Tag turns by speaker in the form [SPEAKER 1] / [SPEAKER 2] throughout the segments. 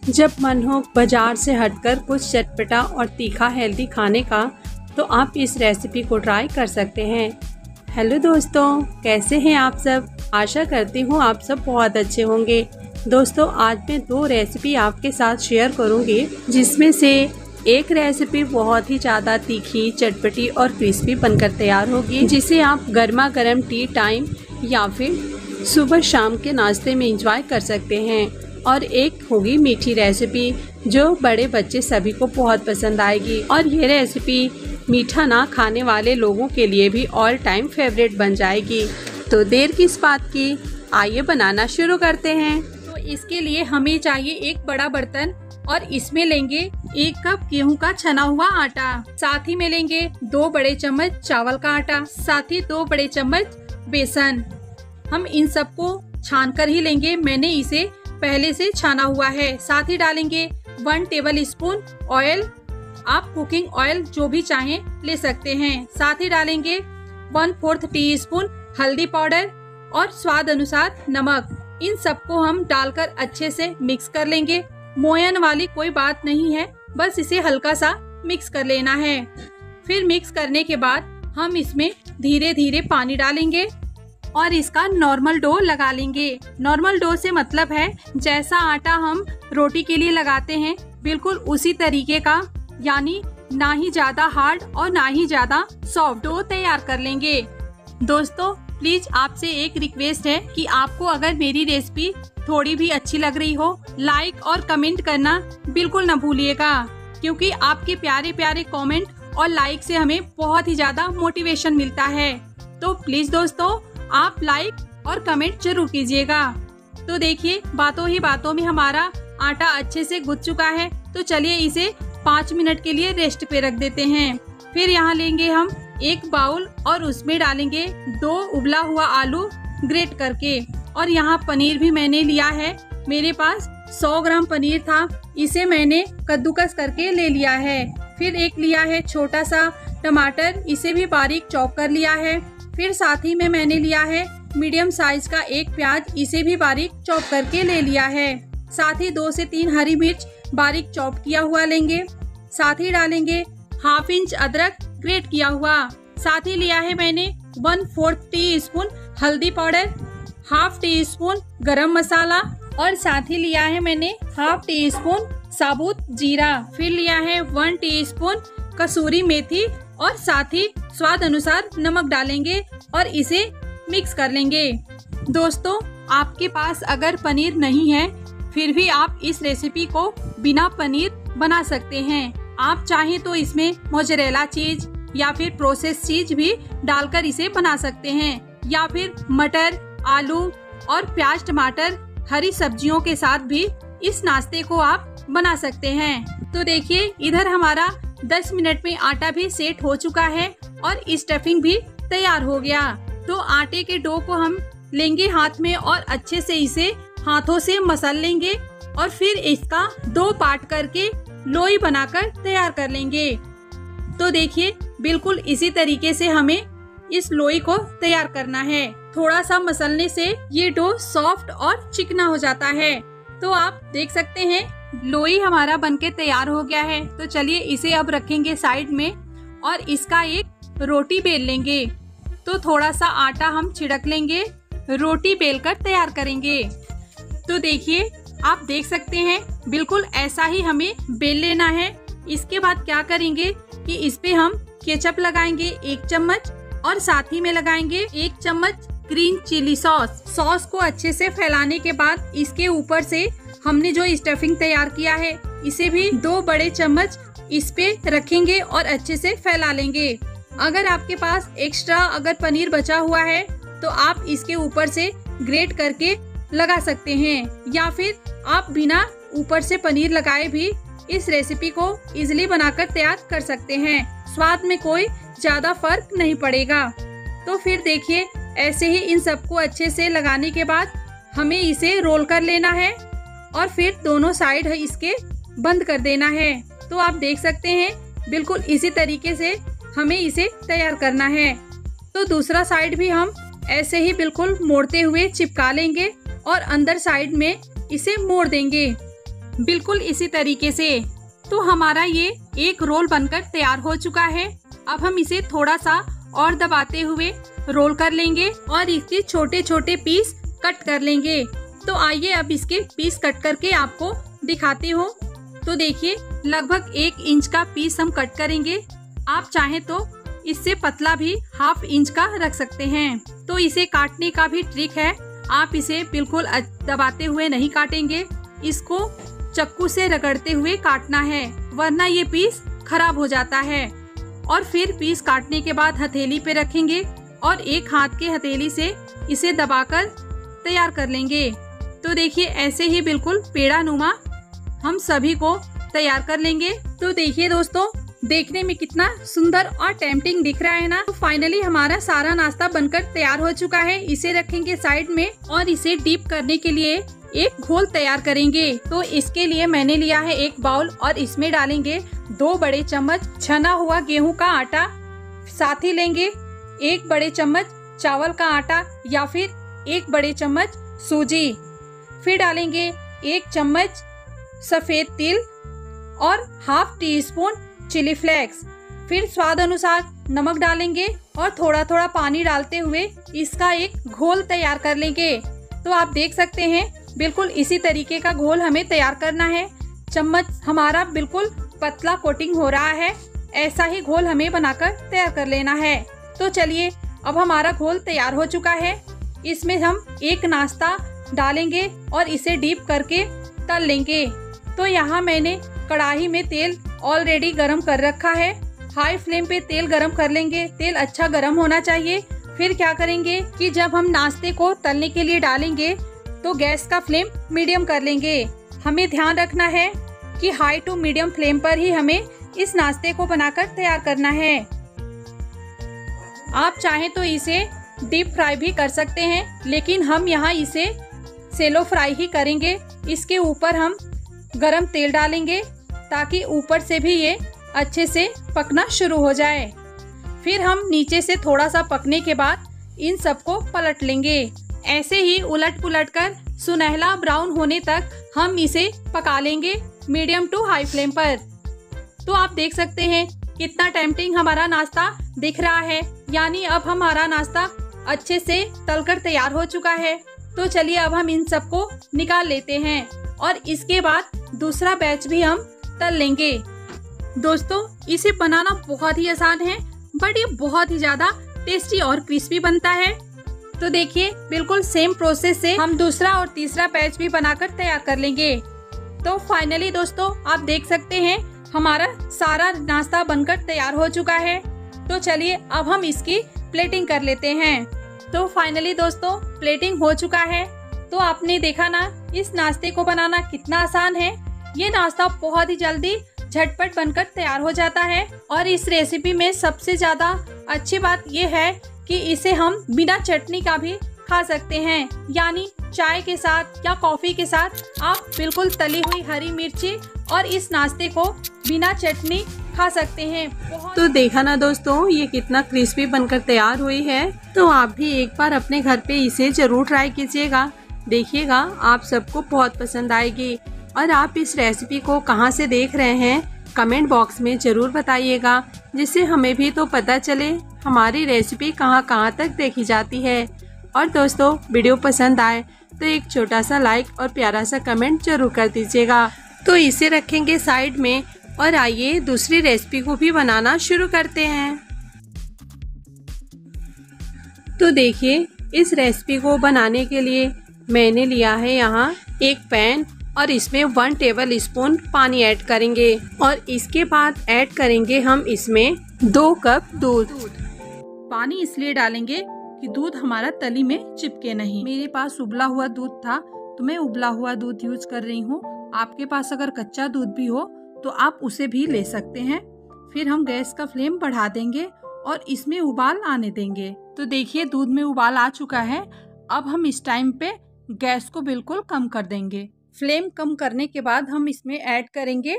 [SPEAKER 1] जब मन हो बाजार से हटकर कुछ चटपटा और तीखा हेल्दी खाने का, तो आप इस रेसिपी को ट्राई कर सकते हैं। हेलो दोस्तों, कैसे हैं आप सब? आशा करती हूँ आप सब बहुत अच्छे होंगे। दोस्तों, आज मैं 2 रेसिपी आपके साथ शेयर करूँगी, जिसमें से एक रेसिपी बहुत ही ज़्यादा तीखी, चटपटी और क्रिस्पी बनकर तैयार होगी, जिसे आप गर्मा गर्म टी टाइम या फिर सुबह शाम के नाश्ते में एंजॉय कर सकते हैं। और एक होगी मीठी रेसिपी, जो बड़े बच्चे सभी को बहुत पसंद आएगी। और ये रेसिपी मीठा ना खाने वाले लोगों के लिए भी ऑल टाइम फेवरेट बन जाएगी। तो देर किस बात की, आइए बनाना शुरू करते हैं। तो इसके लिए हमें चाहिए एक बड़ा बर्तन और इसमें लेंगे 1 कप गेहूं का छना हुआ आटा। साथ ही में लेंगे 2 बड़े चम्मच चावल का आटा, साथ ही 2 बड़े चम्मच बेसन। हम इन सबको छान कर ही लेंगे, मैंने इसे पहले से छाना हुआ है। साथ ही डालेंगे 1 टेबल स्पून ऑयल, आप कुकिंग ऑयल जो भी चाहें ले सकते हैं। साथ ही डालेंगे 1/4 टीस्पून हल्दी पाउडर और स्वाद अनुसार नमक। इन सबको हम डालकर अच्छे से मिक्स कर लेंगे। मोयन वाली कोई बात नहीं है, बस इसे हल्का सा मिक्स कर लेना है। फिर मिक्स करने के बाद हम इसमें धीरे धीरे पानी डालेंगे और इसका नॉर्मल डो लगा लेंगे। नॉर्मल डो से मतलब है जैसा आटा हम रोटी के लिए लगाते हैं, बिल्कुल उसी तरीके का, यानी ना ही ज्यादा हार्ड और ना ही ज्यादा सॉफ्ट डो तैयार कर लेंगे। दोस्तों, प्लीज आपसे एक रिक्वेस्ट है कि आपको अगर मेरी रेसिपी थोड़ी भी अच्छी लग रही हो, लाइक और कमेंट करना बिल्कुल न भूलिएगा, क्योंकि आपके प्यारे प्यारे कमेंट और लाइक से हमें बहुत ही ज्यादा मोटिवेशन मिलता है। तो प्लीज दोस्तों, आप लाइक और कमेंट जरूर कीजिएगा। तो देखिए, बातों ही बातों में हमारा आटा अच्छे से गूंथ चुका है। तो चलिए इसे 5 मिनट के लिए रेस्ट पे रख देते हैं। फिर यहाँ लेंगे हम 1 बाउल और उसमें डालेंगे 2 उबला हुआ आलू ग्रेट करके। और यहाँ पनीर भी मैंने लिया है, मेरे पास 100 ग्राम पनीर था, इसे मैंने कद्दूकस करके ले लिया है। फिर एक लिया है छोटा सा टमाटर, इसे भी बारीक चॉप कर लिया है। फिर साथ ही में मैंने लिया है मीडियम साइज का 1 प्याज, इसे भी बारीक चॉप करके ले लिया है। साथ ही 2 से 3 हरी मिर्च बारीक चॉप किया हुआ लेंगे। साथ ही डालेंगे 1/2 इंच अदरक ग्रेट किया हुआ। साथ ही लिया है मैंने 1/4 टीस्पून हल्दी पाउडर, 1/2 टीस्पून गरम मसाला और साथ ही लिया है मैंने 1/2 टीस्पून साबुत जीरा। फिर लिया है 1 टीस्पून कसूरी मेथी और साथ ही स्वाद अनुसार नमक डालेंगे और इसे मिक्स कर लेंगे। दोस्तों, आपके पास अगर पनीर नहीं है, फिर भी आप इस रेसिपी को बिना पनीर बना सकते हैं। आप चाहें तो इसमें मोज़रेला चीज या फिर प्रोसेस चीज भी डालकर इसे बना सकते हैं, या फिर मटर, आलू और प्याज, टमाटर, हरी सब्जियों के साथ भी इस नाश्ते को आप बना सकते हैं। तो देखिए, इधर हमारा 10 मिनट में आटा भी सेट हो चुका है और स्टफिंग भी तैयार हो गया। तो आटे के डो को हम लेंगे हाथ में और अच्छे से इसे हाथों से मसल लेंगे और फिर इसका 2 पार्ट करके लोई बनाकर तैयार कर लेंगे। तो देखिए, बिल्कुल इसी तरीके से हमें इस लोई को तैयार करना है। थोड़ा सा मसलने से ये डो सॉफ्ट और चिकना हो जाता है। तो आप देख सकते हैं लोई हमारा बनके तैयार हो गया है। तो चलिए इसे अब रखेंगे साइड में और इसका एक रोटी बेल लेंगे। तो थोड़ा सा आटा हम छिड़क लेंगे, रोटी बेलकर तैयार करेंगे। तो देखिए, आप देख सकते हैं बिल्कुल ऐसा ही हमें बेल लेना है। इसके बाद क्या करेंगे कि इस पे हम केचप लगाएंगे 1 चम्मच और साथ ही में लगाएंगे 1 चम्मच ग्रीन चिली सॉस। सॉस को अच्छे से फैलाने के बाद इसके ऊपर से हमने जो स्टफिंग तैयार किया है, इसे भी 2 बड़े चम्मच इस पे रखेंगे और अच्छे से फैला लेंगे। अगर आपके पास एक्स्ट्रा अगर पनीर बचा हुआ है, तो आप इसके ऊपर से ग्रेट करके लगा सकते हैं, या फिर आप बिना ऊपर से पनीर लगाए भी इस रेसिपी को इजीली बनाकर तैयार कर सकते हैं। स्वाद में कोई ज्यादा फर्क नहीं पड़ेगा। तो फिर देखिए, ऐसे ही इन सबको अच्छे से लगाने के बाद हमें इसे रोल कर लेना है और फिर दोनों साइड इसके बंद कर देना है। तो आप देख सकते हैं बिल्कुल इसी तरीके से हमें इसे तैयार करना है। तो दूसरा साइड भी हम ऐसे ही बिल्कुल मोड़ते हुए चिपका लेंगे और अंदर साइड में इसे मोड़ देंगे। बिल्कुल इसी तरीके से। तो हमारा ये एक रोल बनकर तैयार हो चुका है। अब हम इसे थोड़ा सा और दबाते हुए रोल कर लेंगे और इसके छोटे छोटे पीस कट कर लेंगे। तो आइए अब इसके पीस कट करके आपको दिखाती हूँ। तो देखिए लगभग 1 इंच का पीस हम कट करेंगे। आप चाहें तो इससे पतला भी 1/2 इंच का रख सकते हैं। तो इसे काटने का भी ट्रिक है, आप इसे बिल्कुल दबाते हुए नहीं काटेंगे, इसको चाकू से रगड़ते हुए काटना है, वरना ये पीस खराब हो जाता है। और फिर पीस काटने के बाद हथेली पे रखेंगे और एक हाथ के हथेली से इसे दबाकर तैयार कर लेंगे। तो देखिए ऐसे ही बिल्कुल पेड़ा नुमा हम सभी को तैयार कर लेंगे। तो देखिए दोस्तों, देखने में कितना सुंदर और टेम्पटिंग दिख रहा है ना। तो फाइनली हमारा सारा नाश्ता बनकर तैयार हो चुका है। इसे रखेंगे साइड में और इसे डीप करने के लिए एक घोल तैयार करेंगे। तो इसके लिए मैंने लिया है एक बाउल और इसमें डालेंगे 2 बड़े चम्मच छना हुआ गेहूं का आटा, साथ ही लेंगे 1 बड़े चम्मच चावल का आटा या फिर 1 बड़े चम्मच सूजी, फिर डालेंगे 1 चम्मच सफेद तिल और 1/2 टीस्पून चिली फ्लेक्स, फिर स्वाद अनुसार नमक डालेंगे और थोड़ा थोड़ा पानी डालते हुए इसका एक घोल तैयार कर लेंगे। तो आप देख सकते हैं बिल्कुल इसी तरीके का घोल हमें तैयार करना है। चम्मच हमारा बिल्कुल पतला कोटिंग हो रहा है, ऐसा ही घोल हमें बनाकर तैयार कर लेना है। तो चलिए अब हमारा घोल तैयार हो चुका है। इसमें हम एक नाश्ता डालेंगे और इसे डीप करके तल लेंगे। तो यहाँ मैंने कढ़ाई में तेल ऑलरेडी गरम कर रखा है। हाई फ्लेम पे तेल गरम कर लेंगे, तेल अच्छा गरम होना चाहिए। फिर क्या करेंगे कि जब हम नाश्ते को तलने के लिए डालेंगे तो गैस का फ्लेम मीडियम कर लेंगे। हमें ध्यान रखना है कि हाई टू मीडियम फ्लेम पर ही हमें इस नाश्ते को बनाकर तैयार करना है। आप चाहें तो इसे डीप फ्राई भी कर सकते हैं, लेकिन हम यहाँ इसे सेलो फ्राई ही करेंगे। इसके ऊपर हम गरम तेल डालेंगे ताकि ऊपर से भी ये अच्छे से पकना शुरू हो जाए। फिर हम नीचे से थोड़ा सा पकने के बाद इन सबको पलट लेंगे। ऐसे ही उलट पुलट कर सुनहला ब्राउन होने तक हम इसे पका लेंगे मीडियम टू हाई फ्लेम पर। तो आप देख सकते हैं कितना टेम्पटिंग हमारा नाश्ता दिख रहा है, यानी अब हमारा नाश्ता अच्छे से तलकर तैयार हो चुका है। तो चलिए अब हम इन सबको निकाल लेते हैं और इसके बाद दूसरा बैच भी हम तल लेंगे। दोस्तों इसे बनाना बहुत ही आसान है, बट ये बहुत ही ज्यादा टेस्टी और क्रिस्पी बनता है। तो देखिए बिल्कुल सेम प्रोसेस से हम दूसरा और तीसरा बैच भी बनाकर तैयार कर लेंगे। तो फाइनली दोस्तों आप देख सकते हैं हमारा सारा नाश्ता बनकर तैयार हो चुका है। तो चलिए अब हम इसकी प्लेटिंग कर लेते हैं। तो फाइनली दोस्तों प्लेटिंग हो चुका है। तो आपने देखा ना इस नाश्ते को बनाना कितना आसान है। ये नाश्ता बहुत ही जल्दी झटपट बनकर तैयार हो जाता है और इस रेसिपी में सबसे ज्यादा अच्छी बात ये है कि इसे हम बिना चटनी का भी खा सकते हैं, यानी चाय के साथ या कॉफी के साथ आप बिल्कुल तली हुई हरी मिर्ची और इस नाश्ते को बिना चटनी खा सकते हैं। तो देखा ना दोस्तों ये कितना क्रिस्पी बनकर तैयार हुई है। तो आप भी एक बार अपने घर पे इसे जरूर ट्राई कीजिएगा, देखिएगा आप सबको बहुत पसंद आएगी। और आप इस रेसिपी को कहाँ से देख रहे हैं कमेंट बॉक्स में ज़रूर बताइएगा, जिससे हमें भी तो पता चले हमारी रेसिपी कहाँ कहाँ तक देखी जाती है। और दोस्तों वीडियो पसंद आए तो एक छोटा सा लाइक और प्यारा सा कमेंट जरूर कर दीजिएगा। तो इसे रखेंगे साइड में और आइए दूसरी रेसिपी को भी बनाना शुरू करते हैं। तो देखिए इस रेसिपी को बनाने के लिए मैंने लिया है यहाँ एक पैन और इसमें 1 टेबल स्पून पानी ऐड करेंगे और इसके बाद ऐड करेंगे हम इसमें 2 कप दूध। पानी इसलिए डालेंगे कि दूध हमारा तली में चिपके नहीं। मेरे पास उबला हुआ दूध था तो मैं उबला हुआ दूध यूज कर रही हूँ। आपके पास अगर कच्चा दूध भी हो तो आप उसे भी ले सकते हैं। फिर हम गैस का फ्लेम बढ़ा देंगे और इसमें उबाल आने देंगे। तो देखिए दूध में उबाल आ चुका है। अब हम इस टाइम पे गैस को बिल्कुल कम कर देंगे। फ्लेम कम करने के बाद हम इसमें ऐड करेंगे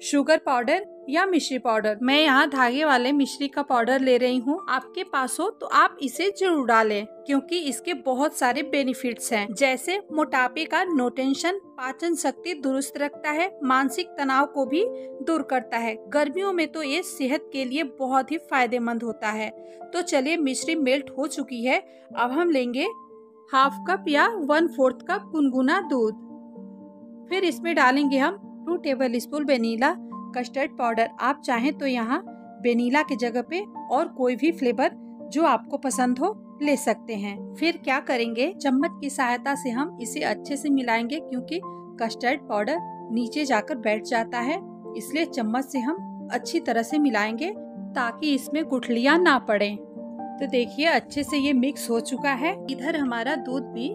[SPEAKER 1] शुगर पाउडर या मिश्री पाउडर। मैं यहाँ धागे वाले मिश्री का पाउडर ले रही हूँ। आपके पास हो तो आप इसे जरूर डालें, क्योंकि इसके बहुत सारे बेनिफिट्स हैं, जैसे मोटापे का नो टेंशन, पाचन शक्ति दुरुस्त रखता है, मानसिक तनाव को भी दूर करता है। गर्मियों में तो ये सेहत के लिए बहुत ही फायदेमंद होता है। तो चलिए, मिश्री मेल्ट हो चुकी है। अब हम लेंगे हाफ कप या 1/4 कप गुनगुना दूध। फिर इसमें डालेंगे हम 2 table spoon vanilla custard powder. आप चाहें तो यहाँ वेनिला की जगह पे और कोई भी फ्लेवर जो आपको पसंद हो ले सकते हैं। फिर क्या करेंगे, चम्मच की सहायता से हम इसे अच्छे से मिलाएंगे, क्योंकि कस्टर्ड पाउडर नीचे जाकर बैठ जाता है, इसलिए चम्मच से हम अच्छी तरह से मिलाएंगे ताकि इसमें गुठलियां ना पड़े। तो देखिए, अच्छे से ये मिक्स हो चुका है। इधर हमारा दूध भी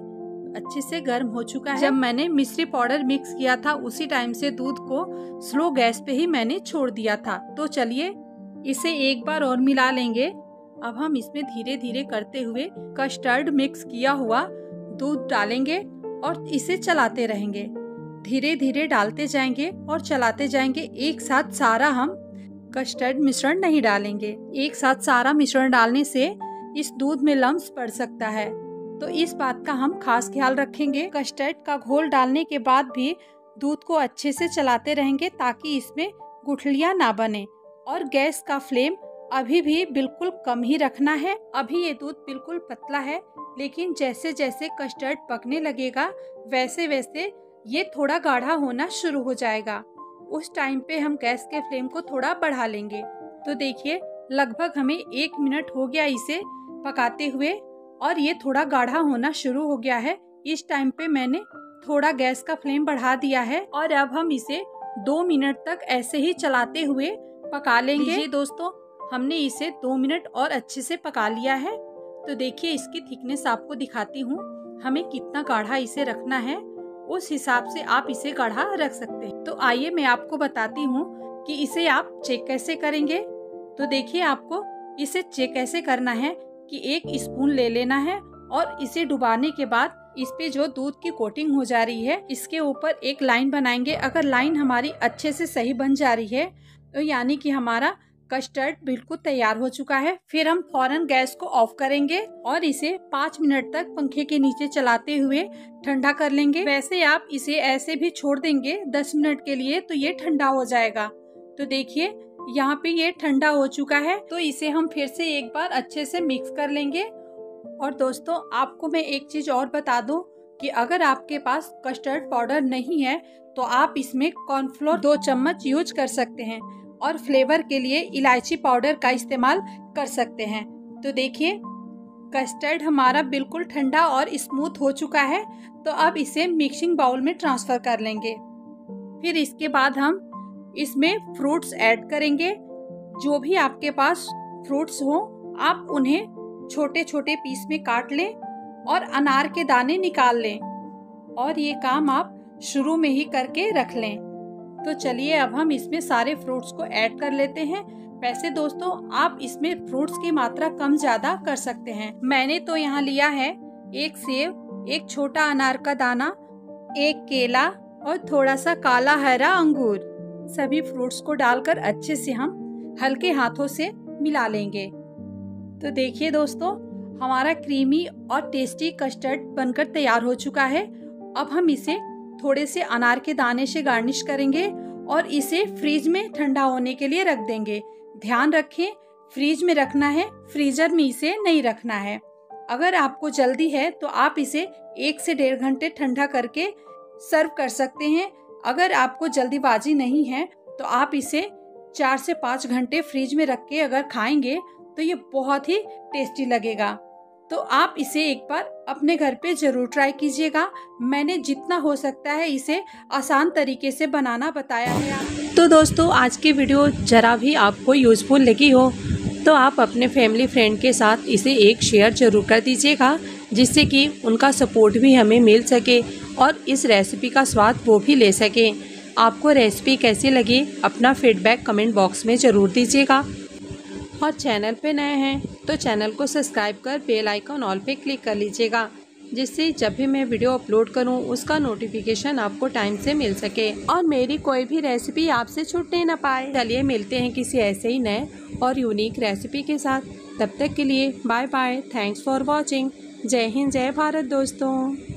[SPEAKER 1] अच्छे से गर्म हो चुका है। जब मैंने मिश्री पाउडर मिक्स किया था उसी टाइम से दूध को स्लो गैस पे ही मैंने छोड़ दिया था। तो चलिए, इसे एक बार और मिला लेंगे। अब हम इसमें धीरे धीरे करते हुए कस्टर्ड मिक्स किया हुआ दूध डालेंगे और इसे चलाते रहेंगे। धीरे धीरे डालते जाएंगे और चलाते जाएंगे। एक साथ सारा हम कस्टर्ड मिश्रण नहीं डालेंगे। एक साथ सारा मिश्रण डालने से इस दूध में लम्स पड़ सकता है, तो इस बात का हम खास ख्याल रखेंगे। कस्टर्ड का घोल डालने के बाद भी दूध को अच्छे से चलाते रहेंगे ताकि इसमें गुठलियां ना बने। और गैस का फ्लेम अभी भी बिल्कुल कम ही रखना है। अभी ये दूध बिल्कुल पतला है, लेकिन जैसे जैसे कस्टर्ड पकने लगेगा वैसे वैसे ये थोड़ा गाढ़ा होना शुरू हो जाएगा। उस टाइम पे हम गैस के फ्लेम को थोड़ा बढ़ा लेंगे। तो देखिए, लगभग हमें 1 मिनट हो गया इसे पकाते हुए और ये थोड़ा गाढ़ा होना शुरू हो गया है। इस टाइम पे मैंने थोड़ा गैस का फ्लेम बढ़ा दिया है और अब हम इसे 2 मिनट तक ऐसे ही चलाते हुए पका लेंगे। जी दोस्तों, हमने इसे 2 मिनट और अच्छे से पका लिया है। तो देखिए, इसकी थिकनेस आपको दिखाती हूँ। हमें कितना गाढ़ा इसे रखना है उस हिसाब से आप इसे गाढ़ा रख सकते हैं। तो आइए मैं आपको बताती हूँ कि इसे आप चेक कैसे करेंगे। तो देखिए, आपको इसे चेक कैसे करना है कि 1 स्पून ले लेना है और इसे डुबाने के बाद इस पे जो दूध की कोटिंग हो जा रही है इसके ऊपर एक लाइन बनाएंगे। अगर लाइन हमारी अच्छे से सही बन जा रही है तो यानी कि हमारा कस्टर्ड बिल्कुल तैयार हो चुका है। फिर हम फौरन गैस को ऑफ करेंगे और इसे 5 मिनट तक पंखे के नीचे चलाते हुए ठंडा कर लेंगे। वैसे आप इसे ऐसे भी छोड़ देंगे 10 मिनट के लिए तो ये ठंडा हो जाएगा। तो देखिए, यहाँ पे ये ठंडा हो चुका है। तो इसे हम फिर से एक बार अच्छे से मिक्स कर लेंगे। और दोस्तों, आपको मैं एक चीज और बता दूं कि अगर आपके पास कस्टर्ड पाउडर नहीं है तो आप इसमें कॉर्नफ्लोर 2 चम्मच यूज कर सकते हैं और फ्लेवर के लिए इलायची पाउडर का इस्तेमाल कर सकते हैं। तो देखिए, कस्टर्ड हमारा बिल्कुल ठंडा और स्मूथ हो चुका है। तो अब इसे मिक्सिंग बाउल में ट्रांसफर कर लेंगे। फिर इसके बाद हम इसमें फ्रूट्स ऐड करेंगे। जो भी आपके पास फ्रूट्स हो आप उन्हें छोटे छोटे पीस में काट लें और अनार के दाने निकाल लें। और ये काम आप शुरू में ही करके रख लें। तो चलिए, अब हम इसमें सारे फ्रूट्स को ऐड कर लेते हैं। वैसे दोस्तों, आप इसमें फ्रूट्स की मात्रा कम ज्यादा कर सकते हैं। मैंने तो यहाँ लिया है 1 सेब, 1 छोटा अनार का दाना, 1 केला और थोड़ा सा काला हरा अंगूर। सभी फ्रूट्स को डालकर अच्छे से हम हल्के हाथों से मिला लेंगे। तो देखिए दोस्तों, हमारा क्रीमी और टेस्टी कस्टर्ड बनकर तैयार हो चुका है। अब हम इसे थोड़े से अनार के दाने से गार्निश करेंगे और इसे फ्रीज में ठंडा होने के लिए रख देंगे। ध्यान रखें, फ्रीज में रखना है, फ्रीजर में इसे नहीं रखना है। अगर आपको जल्दी है तो आप इसे 1 से 1.5 घंटे ठंडा करके सर्व कर सकते हैं। अगर आपको जल्दीबाजी नहीं है तो आप इसे 4 से 5 घंटे फ्रीज में रख के अगर खाएंगे तो ये बहुत ही टेस्टी लगेगा। तो आप इसे एक बार अपने घर पे जरूर ट्राई कीजिएगा। मैंने जितना हो सकता है इसे आसान तरीके से बनाना बताया है आपको। तो दोस्तों, आज की वीडियो जरा भी आपको यूजफुल लगी हो तो आप अपने फैमिली फ्रेंड के साथ इसे एक शेयर जरूर कर दीजिएगा, जिससे कि उनका सपोर्ट भी हमें मिल सके और इस रेसिपी का स्वाद वो भी ले सकें। आपको रेसिपी कैसी लगी अपना फीडबैक कमेंट बॉक्स में ज़रूर दीजिएगा। और चैनल पे नए हैं तो चैनल को सब्सक्राइब कर बेल आइकन ऑल पे क्लिक कर लीजिएगा, जिससे जब भी मैं वीडियो अपलोड करूं उसका नोटिफिकेशन आपको टाइम से मिल सके और मेरी कोई भी रेसिपी आपसे छूटने ना पाए। चलिए मिलते हैं किसी ऐसे ही नए और यूनिक रेसिपी के साथ। तब तक के लिए bye bye. Thanks for watching. जय हिंद, जय भारत दोस्तों।